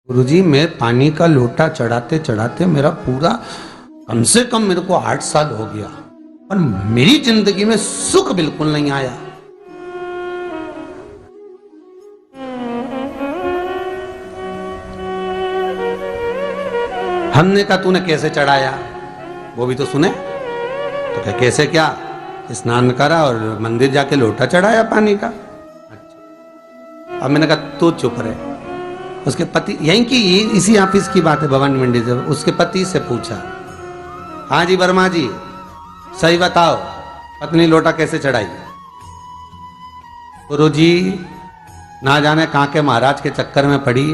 गुरुजी, मैं पानी का लोटा चढ़ाते चढ़ाते मेरा पूरा कम से कम मेरे को 8 साल हो गया और मेरी जिंदगी में सुख बिल्कुल नहीं आया। हमने कहा तूने कैसे चढ़ाया, वो भी तो सुने। तो क्या कैसे, क्या स्नान करा और मंदिर जाके लोटा चढ़ाया पानी का। अच्छा, अब मैंने कहा तू चुप रहे। उसके पति, यहीं की इसी ऑफिस की बात है, भवानी मंडी से, उसके पति से पूछा, हाँ जी वर्मा जी सही बताओ, पत्नी लोटा कैसे चढ़ाई। गुरुजी ना जाने कहाँ के महाराज के चक्कर में पड़ी,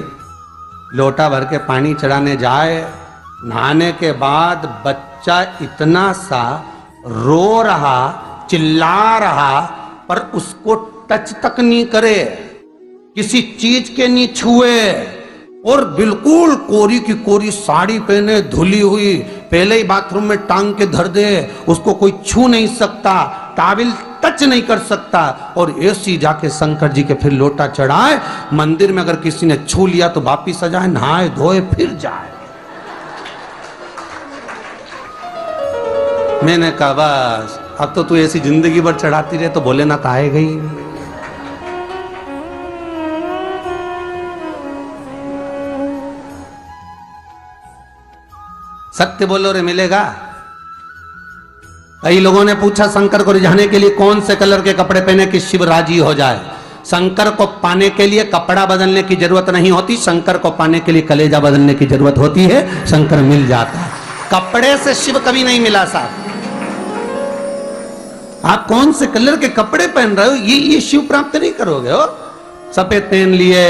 लोटा भर के पानी चढ़ाने जाए, नहाने के बाद बच्चा इतना सा रो रहा, चिल्ला रहा, पर उसको टच तक नहीं करे, किसी चीज के नहीं छुए, और बिल्कुल कोरी की कोरी साड़ी पहने, धुली हुई, पहले ही बाथरूम में टांग के धर दे, उसको कोई छू नहीं सकता, टाविल टच नहीं कर सकता, और ऐसी जाके शंकर जी के फिर लोटा चढ़ाए। मंदिर में अगर किसी ने छू लिया तो वापिस आ जाए, नहाए धोए फिर जाए। मैंने कहा बस अब तो तू ऐसी जिंदगी भर चढ़ाती रहे तो भोलेनाथ आएगा ही। सत्य बोलो रे मिलेगा। कई लोगों ने पूछा शंकर को रिझाने के लिए कौन से कलर के कपड़े पहने कि शिव राजी हो जाए। शंकर को पाने के लिए कपड़ा बदलने की जरूरत नहीं होती, शंकर को पाने के लिए कलेजा बदलने की जरूरत होती है, शंकर मिल जाता है। कपड़े से शिव कभी नहीं मिला साहब। आप कौन से कलर के कपड़े पहन रहे हो, ये शिव प्राप्त नहीं करोगे हो। सफेद पहन लिए,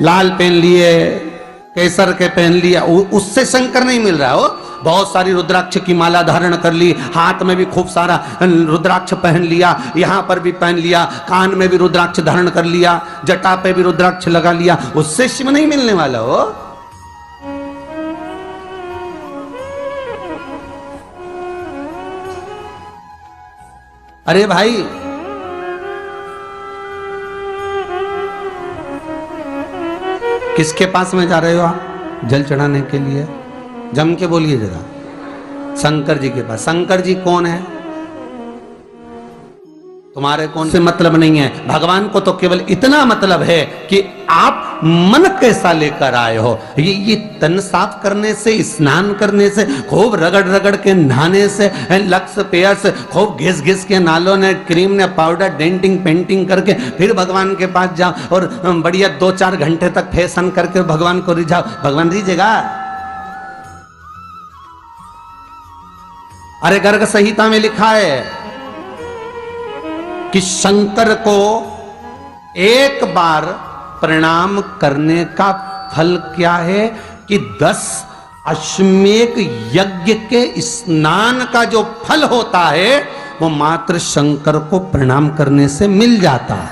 लाल पहन लिए, केसर के पहन लिया, उससे शंकर नहीं मिल रहा हो। बहुत सारी रुद्राक्ष की माला धारण कर ली, हाथ में भी खूब सारा रुद्राक्ष पहन लिया, यहां पर भी पहन लिया, कान में भी रुद्राक्ष धारण कर लिया, जटा पे भी रुद्राक्ष लगा लिया, उससे शिव नहीं मिलने वाला हो। अरे भाई किसके पास में जा रहे हो आप जल चढ़ाने के लिए? जम के बोलिए जरा। शंकर जी के पास। शंकर जी कौन है? तुम्हारे कौन से मतलब नहीं है। भगवान को तो केवल इतना मतलब है कि आप मन कैसा लेकर आए हो। ये तन साफ करने से, स्नान करने से, खूब रगड़ रगड़ के नहाने से, लक्स पेयर से, खूब घिस घिस के नालों ने, क्रीम ने, पाउडर, डेंटिंग पेंटिंग करके फिर भगवान के पास जाओ और बढ़िया 2-4 घंटे तक फैशन करके भगवान को रिझाओ। भगवान रिझेगा? अरे गर्ग संहिता में लिखा है कि शंकर को एक बार प्रणाम करने का फल क्या है कि 10 अश्वमेध यज्ञ के स्नान का जो फल होता है वो मात्र शंकर को प्रणाम करने से मिल जाता है।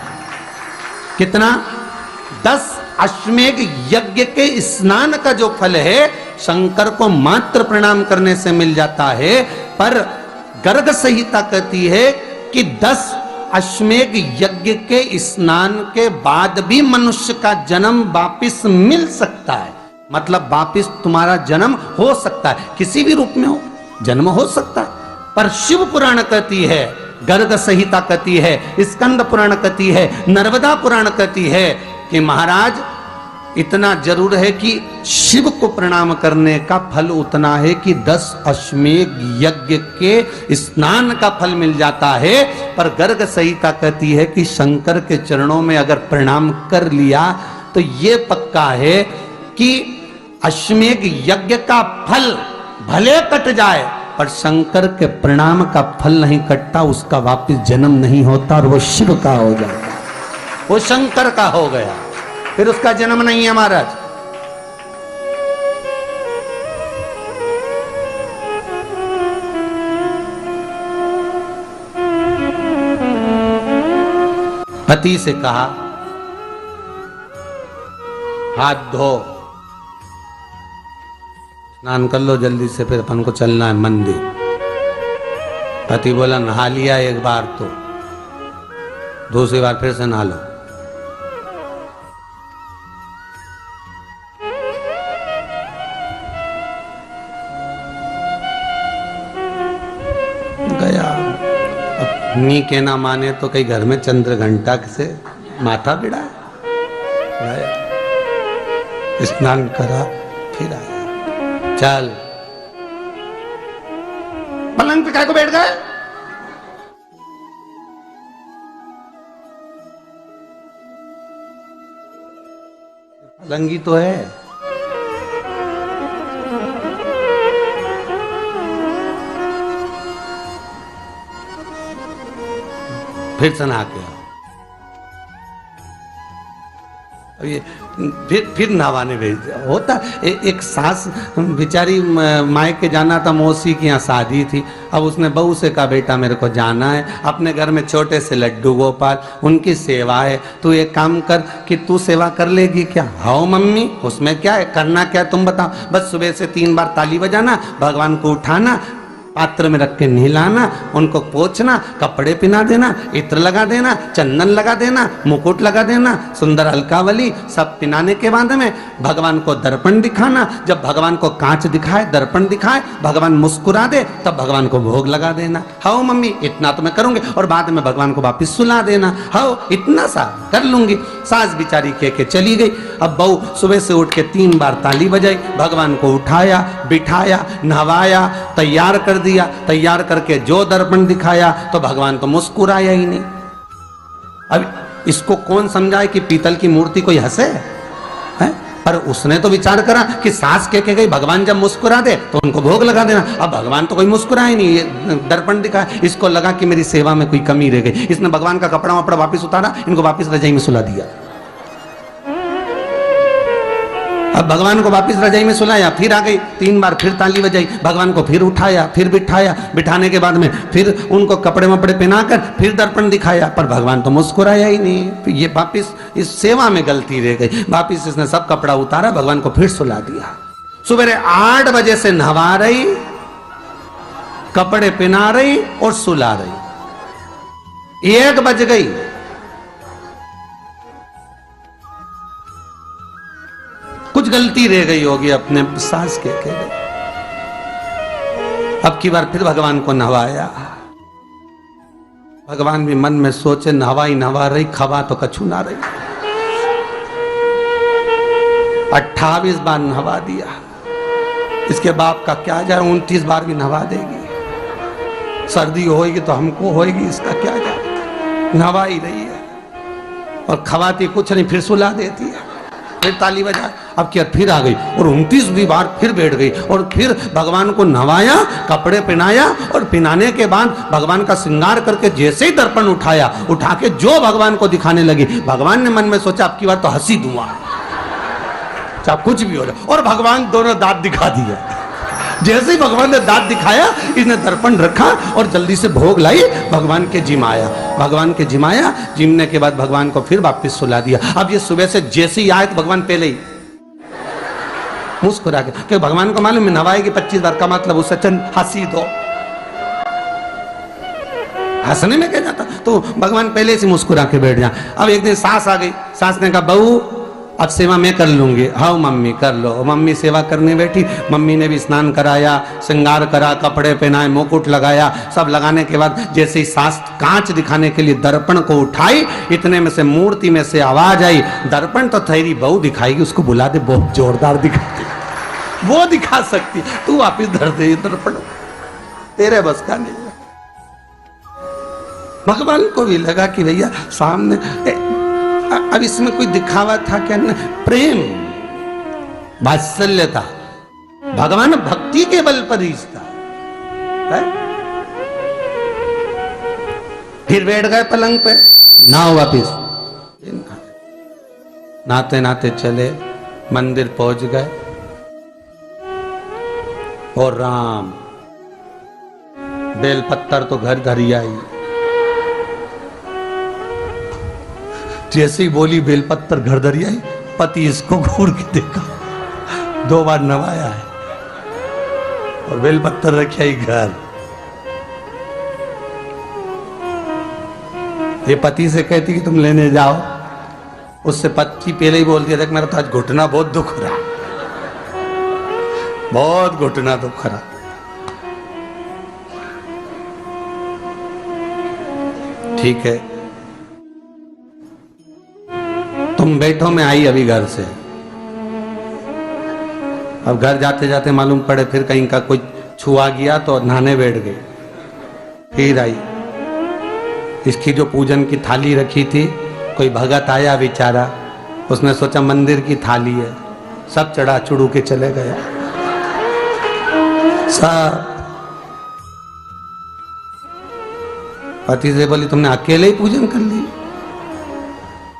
कितना? 10 अश्वमेध यज्ञ के स्नान का जो फल है शंकर को मात्र प्रणाम करने से मिल जाता है। पर गर्ग संहिता कहती है कि 10 अश्वमेध यज्ञ के स्नान के बाद भी मनुष्य का जन्म वापिस मिल सकता है। मतलब वापिस तुम्हारा जन्म हो सकता है, किसी भी रूप में हो, जन्म हो सकता है। पर शिव पुराण कहती है, गर्ग संहिता कहती है, स्कंद पुराण कहती है, नर्मदा पुराण कहती है कि महाराज इतना जरूर है कि शिव को प्रणाम करने का फल उतना है कि 10 अश्वमेध यज्ञ के स्नान का फल मिल जाता है। पर गर्ग संहिता कहती है कि शंकर के चरणों में अगर प्रणाम कर लिया तो ये पक्का है कि अश्वमेध यज्ञ का फल भले कट जाए पर शंकर के प्रणाम का फल नहीं कटता, उसका वापिस जन्म नहीं होता और वो शिव का हो जाता, वो शंकर का हो गया, फिर उसका जन्म नहीं है महाराज। पति से कहा हाथ धो, स्नान कर लो जल्दी से, फिर अपन को चलना है मंदिर। पति बोला नहा लिया एक बार तो दूसरी बार फिर से नहा लो। नी के ना माने तो कई घर में चंद्र घंटा से माथा बिड़ा, स्नान करा फिर आया। चल पलंग पे काय को बैठ गए? पलंगी तो है। फिर से नहा के आओ। ये फिर नहावाने भेज दिया। होता एक सास बेचारी मायके जाना था, मौसी की यहाँ शादी थी। अब उसने बहू से कहा बेटा मेरे को जाना है, अपने घर में छोटे से लड्डू गोपाल, उनकी सेवा है, तू एक काम कर कि तू सेवा कर लेगी क्या? हाँ मम्मी, उसमें क्या है, करना क्या है तुम बताओ। बस सुबह से 3 बार ताली बजाना, भगवान को उठाना, पात्र में रख के नहलाना, उनको पोंछना, कपड़े पहना देना, इत्र लगा देना, चंदन लगा देना, मुकुट लगा देना, सुंदर अलकावली सब पहनाने के बाद में भगवान को दर्पण दिखाना। जब भगवान को कांच दिखाए, दर्पण दिखाए, भगवान मुस्कुरा दे, तब भगवान को भोग लगा देना। हाँ मम्मी इतना तो मैं करूंगी, और बाद में भगवान को वापिस सुला देना। हाँ इतना सा कर लूंगी। सास बिचारी कह के चली गई। अब बहू सुबह से उठ के 3 बार ताली बजाई, भगवान को उठाया, बिठाया, नहवाया, तैयार कर दिया। तैयार करके जो दर्पण दिखाया तो भगवान तो मुस्कुराया ही नहीं। अब इसको कौन समझाए कि पीतल की मूर्ति कोई हंसे है? पर उसने तो विचार करा कि सास कह के गई भगवान जब मुस्कुरा दे तो उनको भोग लगा देना। अब भगवान तो कोई मुस्कुराए नहीं, ये दर्पण दिखाया। इसको लगा कि मेरी सेवा में कोई कमी रह गई। इसने भगवान का कपड़ा वपड़ा वापिस उतारा, इनको वापिस रजाई में सुला दिया। अब भगवान को वापिस रजाई में सुलाया, फिर आ गई, 3 बार फिर ताली बजाई, भगवान को फिर उठाया, फिर बिठाया, बिठाने के बाद में फिर उनको कपड़े वपड़े पहनाकर फिर दर्पण दिखाया, पर भगवान तो मुस्कुराया ही नहीं। ये वापिस इस सेवा में गलती रह गई। वापिस इसने सब कपड़ा उतारा, भगवान को फिर सुला दिया। सुबह 8 बजे से नहवा रही, कपड़े पहना रही और सुला रही। 1 बज गई। कुछ गलती रह गई होगी अपने सास के गई। अब की बार फिर भगवान को नहवाया। भगवान भी मन में सोचे नहवाई नहवा रही, खवा तो कछु ना रही। 28 बार नहवा दिया। इसके बाप का क्या जाए, 29 बार भी नहवा देगी। सर्दी होगी तो हमको होगी, इसका क्या जाए। नहवा ही रही है और खवाती कुछ नहीं, फिर सुला देती है, फिर ताली बजा। अब क्या फिर आ गई और 29वीं बार फिर बैठ गई और फिर भगवान को नहवाया, कपड़े पहनाया और पहनाने के बाद भगवान का श्रृंगार करके जैसे ही दर्पण उठाया, उठा के जो भगवान को दिखाने लगी, भगवान ने मन में सोचा अब की बार तो हंसी दूंगा, चाहे कुछ भी हो जाए। और भगवान दोनों दांत दिखा दिया। जैसे ही भगवान ने दांत दिखाया, इसने दर्पण रखा और जल्दी से भोग लाई, भगवान के जिमाया। भगवान के जिमाया, जिमने के बाद भगवान को फिर वापस सुला दिया। अब ये सुबह से जैसे ही आए तो भगवान पहले ही मुस्कुरा के, क्योंकि भगवान को मालूम है नवाएगी 25 बार का मतलब उससे चंद हंसी दो, हंसने में क्या जाता। तो भगवान पहले से मुस्कुरा के बैठ जा। अब एक दिन सास आ गई। सास ने कहा बहू अब सेवा मैं कर लूंगी। हाँ मम्मी कर लो। मम्मी सेवा करने बैठी। मम्मी ने भी स्नान कराया, श्रृंगार करा, कपड़े पहनाए, मुकुट लगाया। सब लगाने के बाद जैसे ही सास कांच दिखाने के लिए दर्पण को उठाई, इतने में से मूर्ति में से आवाज आई, दर्पण तो तेरी बहू दिखाएगी, उसको बुला दे, बहुत जोरदार दिखाती, वो दिखा सकती, तू वापिस धर दे दर्पण, तेरे बस का नहीं। भगवान को भी लगा कि भैया सामने अब इसमें कोई दिखावा था क्या? प्रेम, वात्सल्य था। भगवान भक्ति के बल पर रिश्ता है। फिर बैठ गए पलंग पे, नाव वापिस। नाते नाते चले, मंदिर पहुंच गए और राम बेलपत्तर तो घर धरी आई। जैसे ही बोली बेलपत्तर घर धरी आई, पति इसको घूर के देखा, 2 बार नवाया है और बेलपत्तर रखी आई घर। ये पति से कहती कि तुम लेने जाओ, उससे पति पहले ही बोल दिया देख मेरा तो आज घुटना बहुत दुख रहा, बहुत घुटना दुख रहा। ठीक है, तुम बैठो, मैं आई अभी घर से। अब घर जाते जाते मालूम पड़े फिर कहीं का कोई छुआ गया तो नहाने बैठ गई। फिर आई, इसकी जो पूजन की थाली रखी थी, कोई भगत आया बेचारा, उसने सोचा मंदिर की थाली है, सब चढ़ा चुड़ू के चले गया सब। पति से बोली तुमने अकेले ही पूजन कर ली,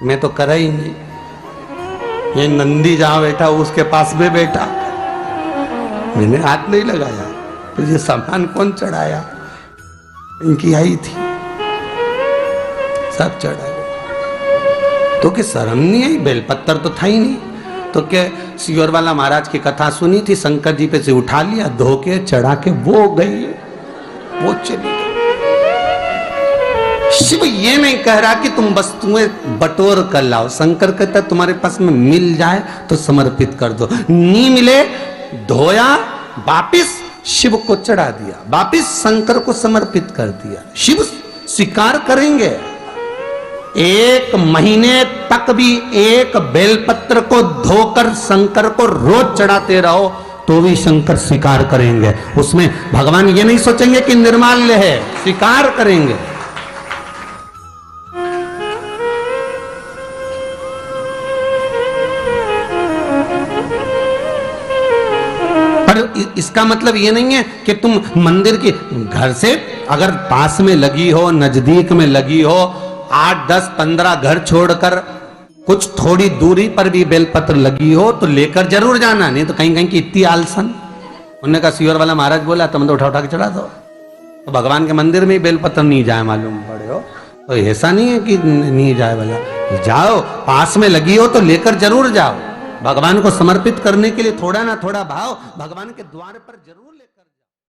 मैं तो करा ही नहीं। ये नंदी जहां बैठा उसके पास में बैठा, मैंने हाथ नहीं लगाया। तो ये सामान कौन चढ़ाया? इनकी आई थी, सब चढ़ाया। तो कि शर्म नहीं आई? बेलपत्तर तो था ही नहीं। तो क्या सियोर वाला महाराज की कथा सुनी थी, शंकर जी पे से उठा लिया, धो के चढ़ा के वो गई, वो चली गई। शिव ये नहीं कह रहा कि तुम वस्तुएं बटोर कर लाओ। शंकर कहता तुम्हारे पास में मिल जाए तो समर्पित कर दो, नहीं मिले धोया, वापिस शिव को चढ़ा दिया, वापिस शंकर को समर्पित कर दिया। शिव स्वीकार करेंगे। एक महीने तक भी एक बेलपत्र को धोकर शंकर को रोज चढ़ाते रहो तो भी शंकर स्वीकार करेंगे। उसमें भगवान ये नहीं सोचेंगे कि निर्माल्य है, स्वीकार करेंगे। इसका मतलब ये नहीं है कि तुम मंदिर की, घर से अगर पास में लगी हो, नजदीक में लगी हो, 8, 10, 15 घर छोड़कर कुछ थोड़ी दूरी पर भी बेलपत्र लगी हो तो लेकर जरूर जाना। नहीं तो कहीं कहीं की इतनी आलसन। उन्होंने कहा सियोर वाला महाराज बोला तुम तो उठा उठा के चढ़ा दो। तो भगवान के मंदिर में ही बेलपत्र नहीं जाए मालूम पड़े हो, तो ऐसा नहीं है कि नहीं जाए वाला, जाओ, पास में लगी हो तो लेकर जरूर जाओ। भगवान को समर्पित करने के लिए थोड़ा ना थोड़ा भाव भगवान के द्वार पर जरूर लेकर